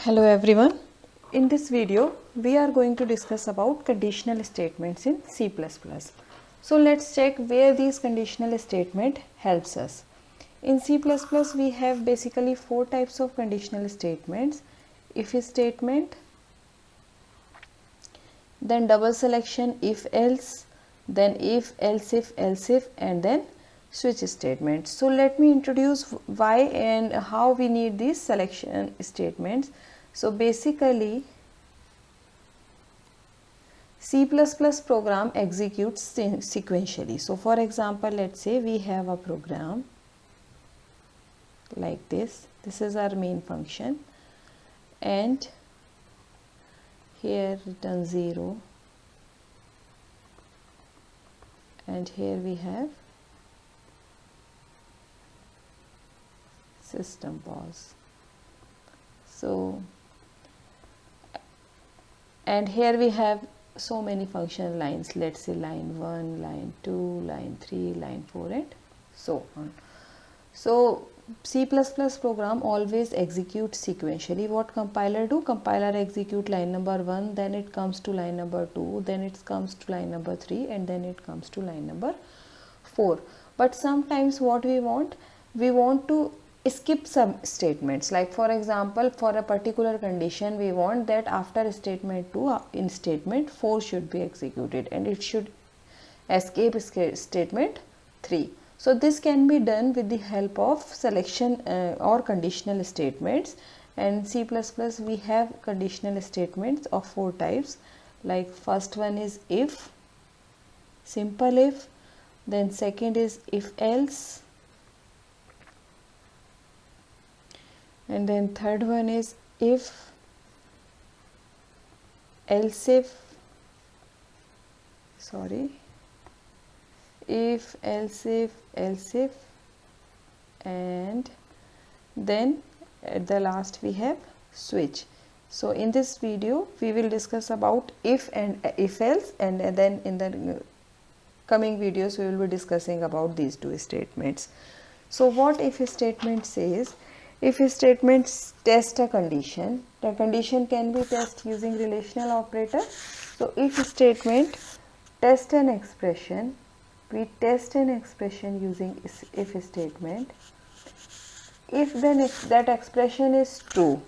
Hello everyone. In this video we are going to discuss about conditional statements in C++. So let's check where these conditional statement helps us. In C++ we have basically four types of conditional statements: if statement, then double selection if else, then if else if, and then switch statements. So let me introduce why and how we need these selection statements. So basically C++ program executes sequentially. So for example, let's say we have a program like this. This is our main function, and here return 0, and here we have system pause. So and here we have so many function lines, let's say line 1, line 2, line 3, line 4, and so on. So C++ program always executes sequentially. What compiler do? Compiler execute line number 1, then it comes to line number 2, then it comes to line number 3, and then it comes to line number 4. But sometimes what we want to skip some statements. Like for example, for a particular condition we want that after statement 2 in statement 4 should be executed and it should escape statement 3. So this can be done with the help of selection or conditional statements. And C++ we have conditional statements of four types. Like first one is if, simple if, then second is if else, and then third one is if else if, if else if, and then at the last we have switch. So in this video we will discuss about if and if else, and then in the coming videos we will be discussing about these two statements. So what if statement says? If statements test a condition, the condition can be tested using relational operator. So if statement test an expression, we test an expression using if statement. If then that expression is true,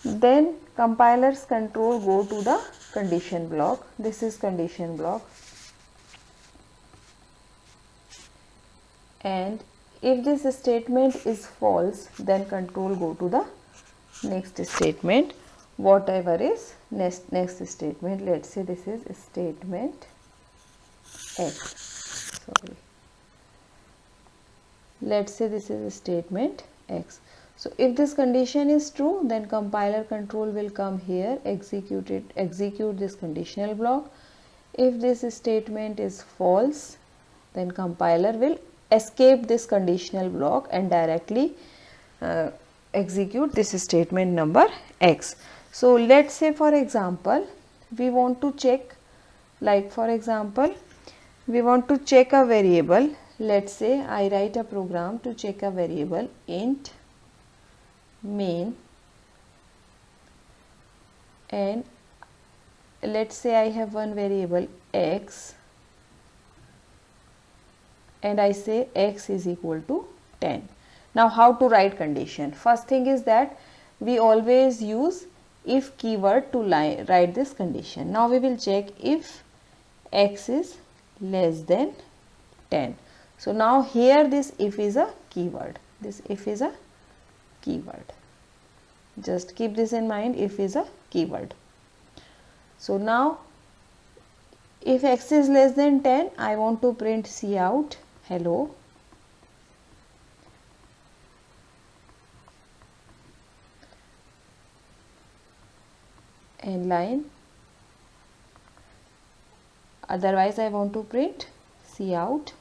then compiler's control go to the condition block. This is condition block. And if this statement is false, then control go to the next statement, whatever is next statement. Let's say this is statement X. Let's say this is statement X. So if this condition is true, then compiler control will come here, execute this conditional block. If this statement is false, then compiler will escape this conditional block and directly execute this statement number X. So let's say for example we want to check, like for example we want to check a variable. Let's say I write a program to check a variable int main, and let's say I have one variable X, and I say X is equal to 10. Now how to write condition? First thing is that we always use if keyword to write this condition. Now we will check if X is less than 10. So now here this if is a keyword. This if is a keyword. Just keep this in mind, if is a keyword. So now if X is less than 10, I want to print cout hello, and line. Otherwise I want to print cout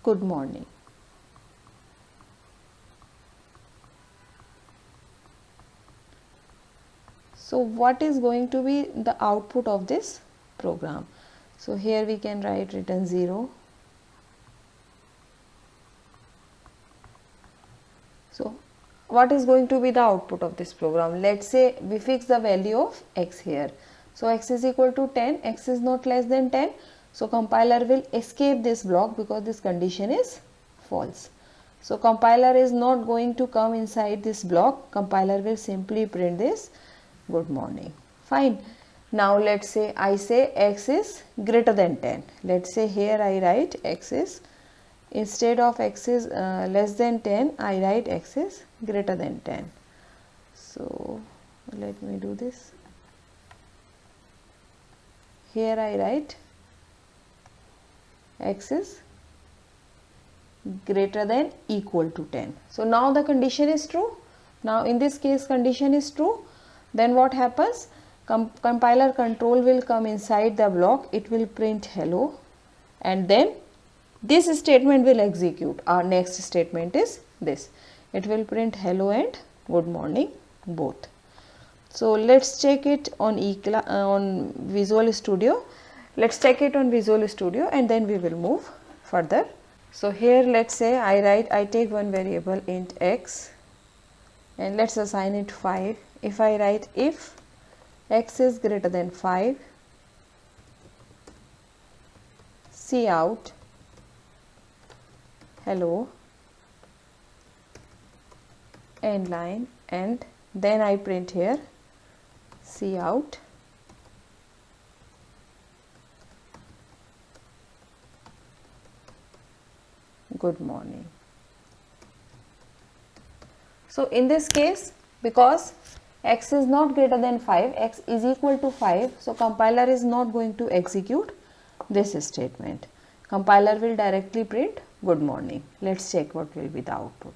good morning. So what is going to be the output of this program? So here we can write return 0, So what is going to be the output of this program? Let's say we fix the value of x here. So x is equal to 10, x is not less than 10. So compiler will escape this block because this condition is false. So compiler is not going to come inside this block. Compiler will simply print this good morning. Fine. Now let's say I say x is greater than 10. Let's say here I write x is, instead of x is less than 10, I write x is greater than 10. So let me do this. Here I write x is greater than equal to 10. So now the condition is true. Now in this case condition is true. Then what happens? Compiler control will come inside the block. It will print hello, and then this statement will execute. Our next statement is this. It will print hello and good morning both. So let's check it on on Visual Studio. Let's check it on Visual Studio and then we will move further. So here let's say I take one variable int x and let's assign it 5. If I write if x is greater than 5, cout hello end line, and then I print here cout good morning. So in this case, because x is not greater than 5, x is equal to 5, so compiler is not going to execute this statement. Compiler will directly print good morning. Let's check what will be the output.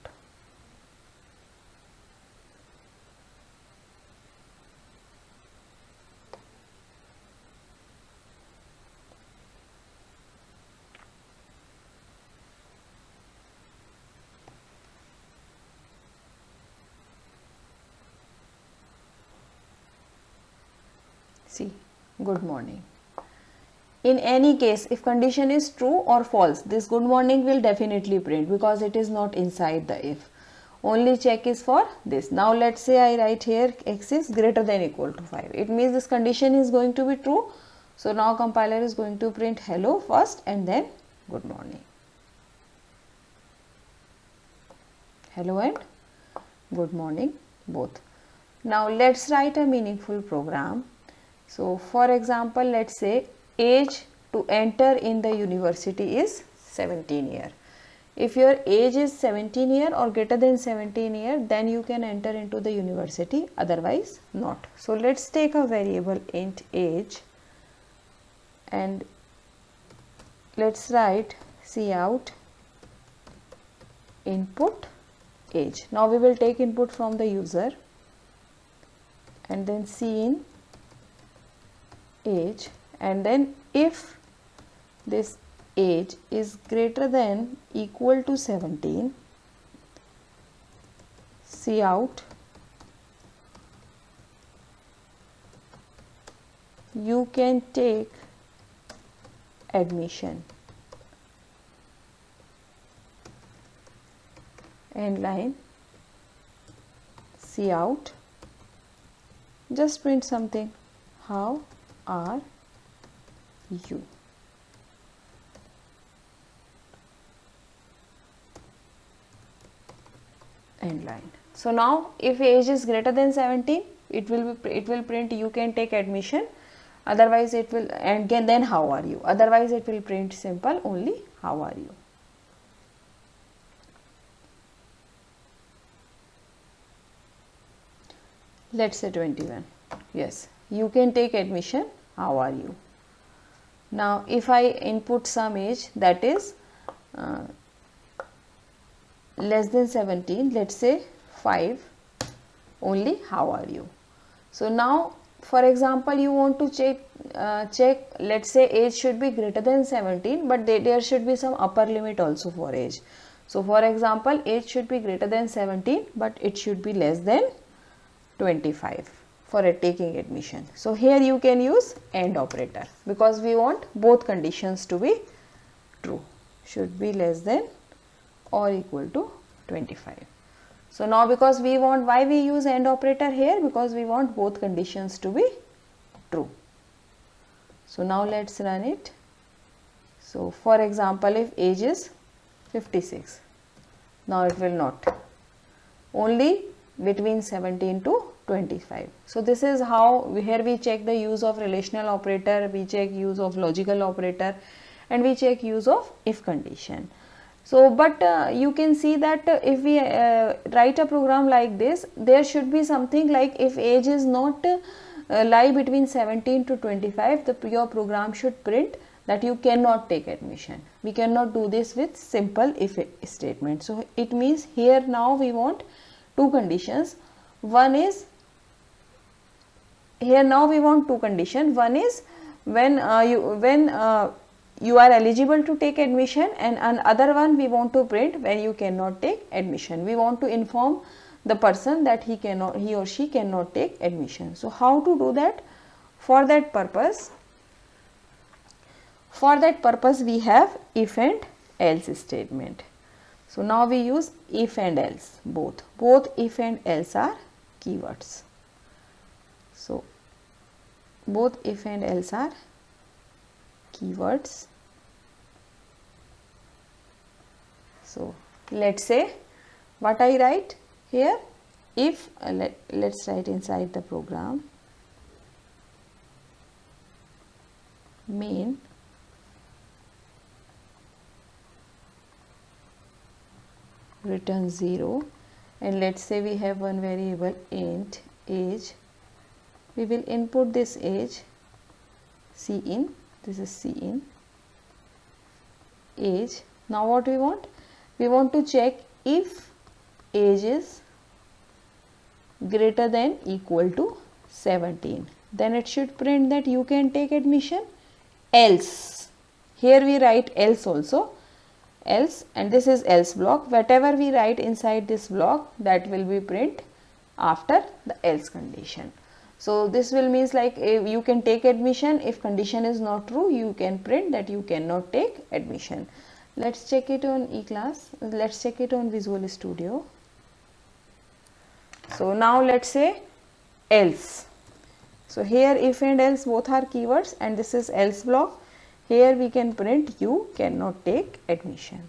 See, good morning. In any case, if condition is true or false, this good morning will definitely print because it is not inside the if. Only check is for this. Now let's say I write here x is greater than equal to 5. It means this condition is going to be true. So now compiler is going to print hello first and then good morning. Hello and good morning both. Now let's write a meaningful program. So for example, let's say age to enter in the university is 17 years. If your age is 17 years or greater than 17 years, then you can enter into the university, otherwise not. So let's take a variable int age and let's write cout input age. Now we will take input from the user and then cin age, and then if this age is greater than equal to 17, cout you can take admission, end line cout just print something, how are you. End line. So now if age is greater than 17, it will print you can take admission, otherwise it will, and again then how are you, otherwise it will print simple only how are you. Let's say 21. Yes, you can take admission, how are you. Now if I input some age that is less than 17, let's say 5, only how are you. So now for example you want to check let's say age should be greater than 17, but there should be some upper limit also for age. So for example age should be greater than 17, but it should be less than 25 for taking admission. So here you can use AND operator because we want both conditions to be true, should be less than or equal to 25. So now because we want, why we use AND operator here? Because we want both conditions to be true. So now let's run it. So for example, if age is 56, now it will not, only between 17 to 25. So this is how here we check the use of relational operator, we check use of logical operator, and we check use of if condition. So but you can see that if we write a program like this, there should be something like if age is not lie between 17 to 25, your program should print that you cannot take admission. We cannot do this with simple if statement. So it means here now we want two conditions. One is, here now we want two conditions. One is when you are eligible to take admission, and another one we want to print when you cannot take admission. We want to inform the person that he or she cannot take admission. So how to do that? For that purpose we have if and else statement. So now we use if and else, both if and else are keywords. So both if and else are keywords. So let's say what I write here, if let's write inside the program main return 0, and let's say we have one variable int age. We will input this age cin, this is cin age. Now what we want? We want to check if age is greater than equal to 17, then it should print that you can take admission. Else, here we write else also, else, and this is else block. Whatever we write inside this block, that will be print after the else condition. So this will means like if you can take admission, if condition is not true, you can print that you cannot take admission. Let's check it on eClass. Let's check it on Visual Studio. So now let's say else. So here if and else both are keywords, and this is else block. Here we can print you cannot take admission.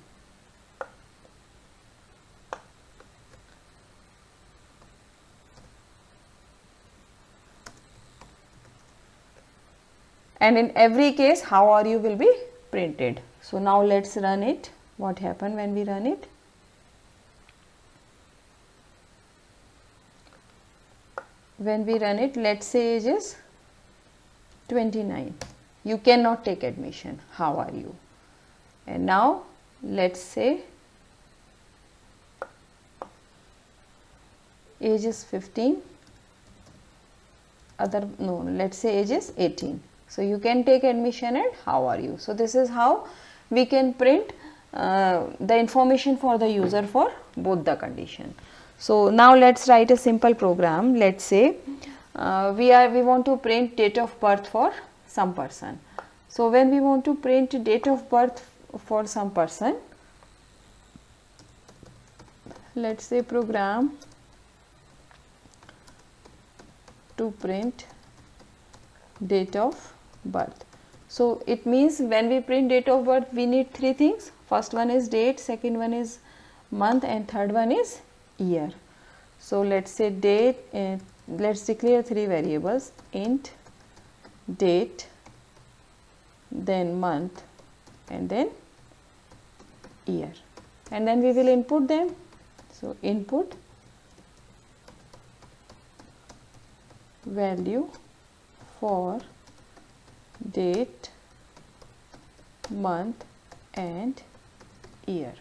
And in every case, how are you will be printed. So now let's run it. What happened when we run it? When we run it, let's say age is 29. You cannot take admission. How are you? And now let's say age is 15. Let's say age is 18. So you can take admission, and how are you? So this is how we can print the information for the user for both the condition. So now let's write a simple program. Let's say we want to print date of birth for some person. So when we want to print date of birth for some person, let's say program to print date of birth. So it means when we print date of birth, we need three things. First one is date, second one is month, and third one is year. So let's say date, let's declare three variables, int date, then month, and then year, and then we will input them. So input value for date, month, and year.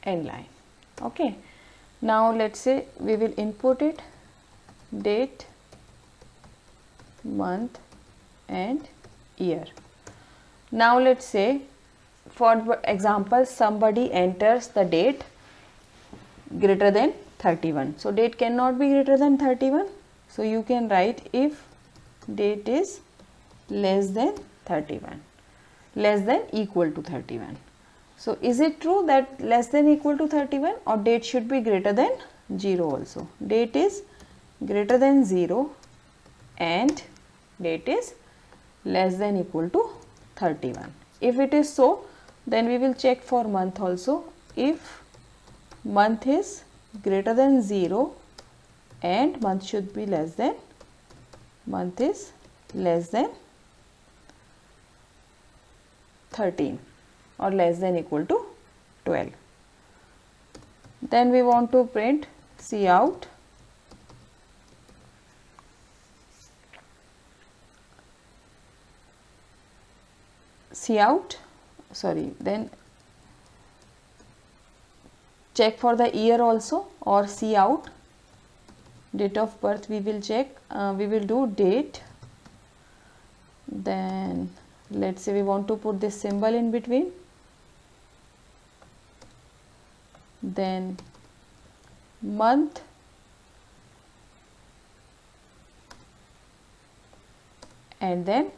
End line. Okay. Now let's say we will input it date, month, and year. Now let's say for example somebody enters the date greater than 31. So date cannot be greater than 31. So you can write if date is less than 31. less than equal to 31. So is it true that less than equal to 31, or date should be greater than 0 also? Date is greater than 0 and date is less than equal to 31. If it is so, then we will check for month also. If month is greater than 0 and month should be less than, month is less than 13 or less than equal to 12. Then we want to print Cout then check for the year also, or Cout date of birth we will check, we will do date, then let's say we want to put this symbol in between, then month, and then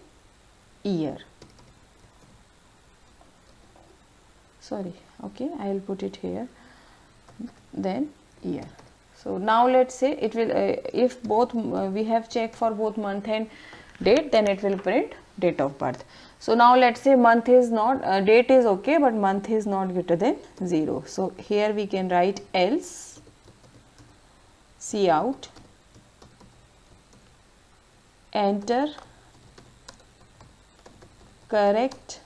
year. Sorry, okay, I will put it here, then year. So now let's say it will, if both we have checked for both month and date, then it will print date of birth. So now let's say month is not, date is okay, but month is not greater than 0. So here we can write else Cout enter correct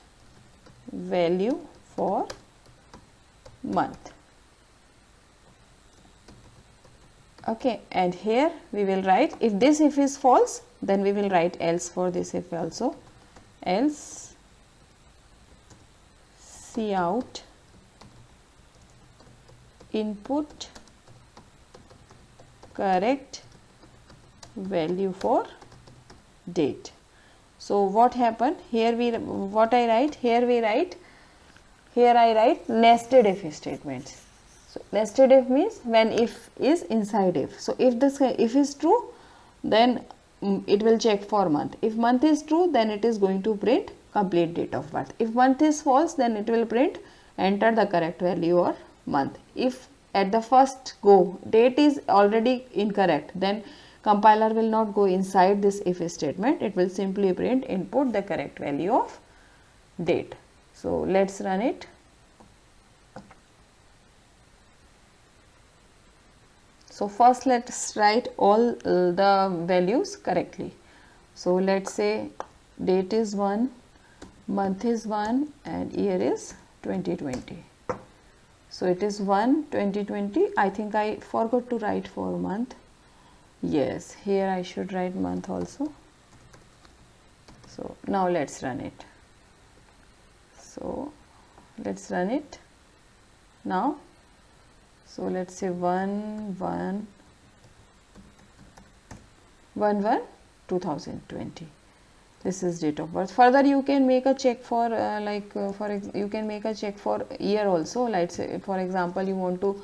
value for month. Okay, and here we will write, if this if is false, then we will write else for this if also, else Cout input correct value for date. So what happened here, we what I write here, we write here, I write nested if statements. So nested if means when if is inside if. So if this if is true, then it will check for month. If month is true, then it is going to print complete date of birth. If month is false, then it will print enter the correct value or month. If at the first go date is already incorrect, then compiler will not go inside this if statement, it will simply print input the correct value of date. So let's run it. So first let's write all the values correctly. So let's say date is 1, month is 1, and year is 2020. So it is 1 2020. I think I forgot to write for month. Yes, here I should write month also. So now let's run it. So let's run it now. So let's say 1/1/2020. This is date of birth. Further, you can make a check for you can make a check for year also. Let's say for example you want to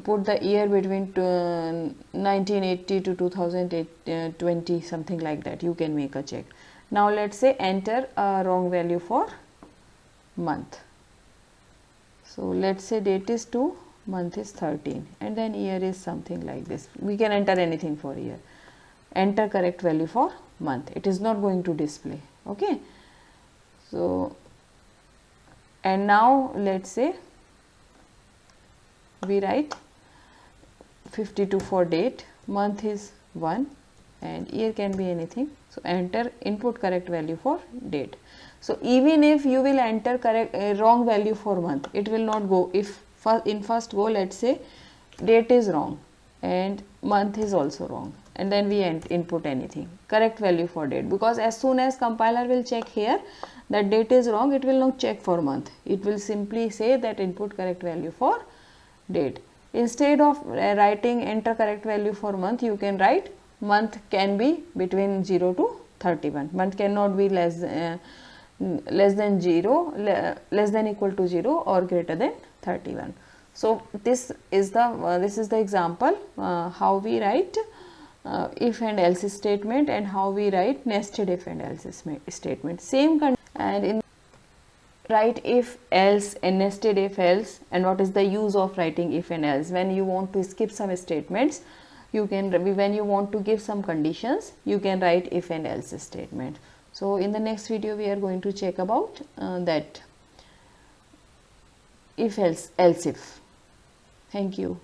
put the year between 1980 to 2020, something like that. You can make a check. Now let's say enter a wrong value for month. So let's say date is 2, month is 13, and then year is something like this. We can enter anything for year. Enter correct value for month. It is not going to display. Okay. So and now let's say we write 52 for date, month is 1, and year can be anything. So enter input correct value for date. So even if you will enter correct wrong value for month, it will not go. If in first go, let's say date is wrong and month is also wrong, and then we input anything correct value for date, because as soon as compiler will check here that date is wrong, it will not check for month. It will simply say that input correct value for date. Instead of writing enter correct value for month, you can write month can be between 0 to 31. Month cannot be less than 0, less than equal to 0 or greater than 31. So this is the example how we write if and else statement, and how we write nested if and else statement. Same and in write if else and nested if else, and what is the use of writing if and else. When you want to skip some statements, you can, when you want to give some conditions, you can write if and else statement. So in the next video we are going to check about that if else if. Thank you.